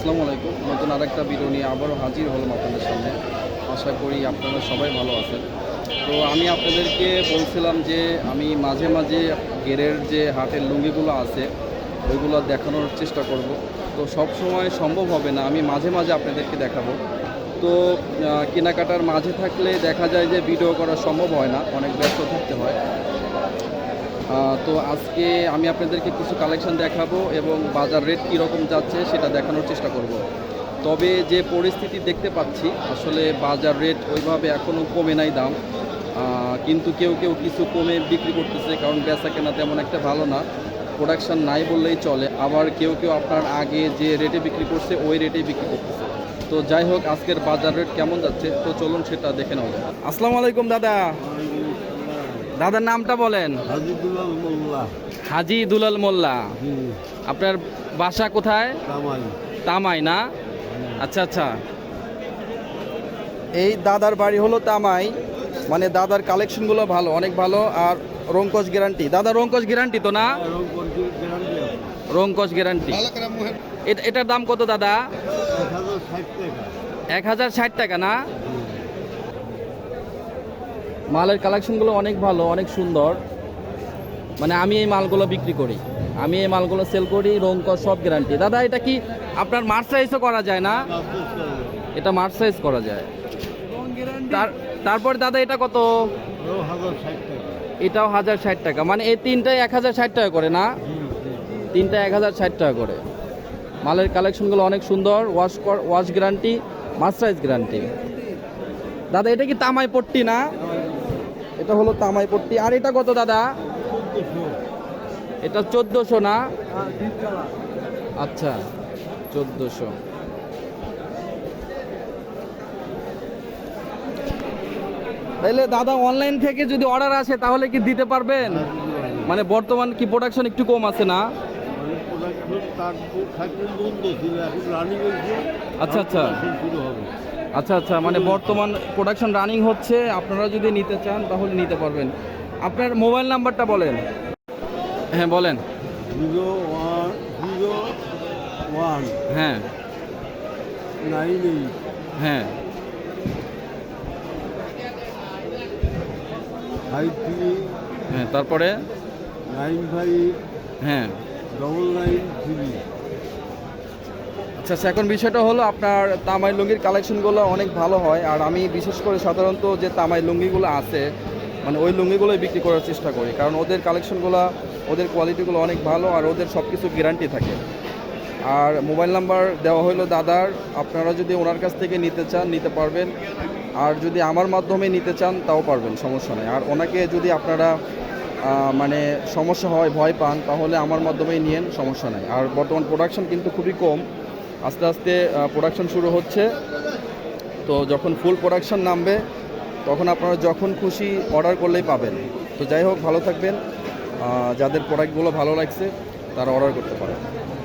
আসসালামু আলাইকুম। নতুন আরেকটা ভিডিও নিয়ে আবারও হাজির হলাম আপনাদের সামনে। আশা করি আপনারা সবাই ভালো আছেন। তো আমি আপনাদেরকে বলছিলাম যে আমি মাঝে মাঝে গেরের যে হাটের লুঙ্গিগুলো আছে ওইগুলো দেখানোর চেষ্টা করব। তো সব সময় সম্ভব হবে না, আমি মাঝে মাঝে আপনাদেরকে দেখাবো। তো কেনাকাটার মাঝে থাকলে দেখা যায় যে ভিডিও করা সম্ভব হয় না, অনেক ব্যস্ত থাকতে হয়। তো আজকে আমি আপনাদেরকে কিছু কালেকশন দেখাবো এবং বাজার রেট কীরকম যাচ্ছে সেটা দেখানোর চেষ্টা করব। তবে যে পরিস্থিতি দেখতে পাচ্ছি, আসলে বাজার রেট ওইভাবে এখনও কমে নাই দাম, কিন্তু কেউ কেউ কিছু কমে বিক্রি করতেছে, কারণ বেচা কেনা তেমন একটা ভালো না, প্রোডাকশান নাই বললেই চলে। আবার কেউ কেউ আপনার আগে যে রেটে বিক্রি করছে ওই রেটেই বিক্রি করতেছে। তো যাই হোক, আজকের বাজার রেট কেমন যাচ্ছে তো চলুন সেটা দেখে নেওয়া যায়। আসসালামু আলাইকুম দাদা। দাদার নামটা বলেন। হাজি দুলাল মোল্লা। হাজি দুলাল মোল্লা। আপনার বাসা কোথায়? কামাই। তামাই না? আচ্ছা আচ্ছা, এই দাদার বাড়ি হলো তামাই। মানে দাদার কালেকশনগুলো ভালো, অনেক ভালো। আর রংকশ গ্যারান্টি। দাদা রংকশ গ্যারান্টি তো না? রংকশ গ্যারান্টি। এটার দাম কত দাদা? 1060 টাকা না? মালের কালেকশনগুলো অনেক ভালো, অনেক সুন্দর। মানে আমি এই মালগুলো বিক্রি করি, আমি এই মালগুলো সেল করি, রংকশ সব গ্যারান্টি। দাদা এটা কি আপনার মার্সাইজও করা যায় না? এটা মার্সাইজ করা যায়। তারপর দাদা এটা কত? এটাও 1060 টাকা। মানে এই তিনটাই 1060 টাকা করে না? তিনটা 1060 টাকা করে। মালের কালেকশনগুলো অনেক সুন্দর, ওয়াশ গ্যারান্টি, মার্সাইজ গ্যারান্টি। দাদা এটা কি তামাই পট্টি না? এটা হলো তামাই পট্টি। আর এটা কত দাদা? এটা 1400 না? আচ্ছা 1400। তাহলে দাদা অনলাইন থেকে যদি অর্ডার আসে তাহলে কি দিতে পারবেন? মানে বর্তমান কি প্রোডাকশন একটু কম আছে না? আচ্ছা আচ্ছা আচ্ছা আচ্ছা, মানে বর্তমান প্রোডাকশন রানিং হচ্ছে, আপনারা যদি নিতে চান তাহলে নিতে পারবেন। আপনার মোবাইল নাম্বারটা বলেন। হ্যাঁ বলেন। 0101 হ্যাঁ 98 হ্যাঁ 53 হ্যাঁ তারপরে 95 হ্যাঁ 993। আচ্ছা, এখন বিষয়টা হলো আপনার তামাই লুঙ্গির কালেকশনগুলো অনেক ভালো হয়। আর আমি বিশেষ করে সাধারণত যে তামাই লুঙ্গিগুলো আছে, মানে ওই লুঙ্গিগুলোই বিক্রি করার চেষ্টা করি, কারণ ওদের কালেকশনগুলো, ওদের কোয়ালিটিগুলো অনেক ভালো আর ওদের সব কিছু গ্যারান্টি থাকে। আর মোবাইল নাম্বার দেওয়া হলো দাদার, আপনারা যদি ওনার কাছ থেকে নিতে চান নিতে পারবেন, আর যদি আমার মাধ্যমে নিতে চান তাও পারবেন, সমস্যা নেই। আর ওনাকে যদি আপনারা মানে সমস্যা হয়, ভয় পান, তাহলে আমার মাধ্যমেই নিয়েন, সমস্যা নেই। আর বর্তমান প্রোডাকশন কিন্তু খুবই কম, আস্তে আস্তে প্রোডাকশন শুরু হচ্ছে। তো যখন ফুল প্রোডাকশন নামবে তখন আপনারা যখন খুশি অর্ডার করলেই পাবেন। তো যাই হোক, ভালো থাকবেন। যাদের প্রোডাক্টগুলো ভালো লাগছে তারা অর্ডার করতে পারেন।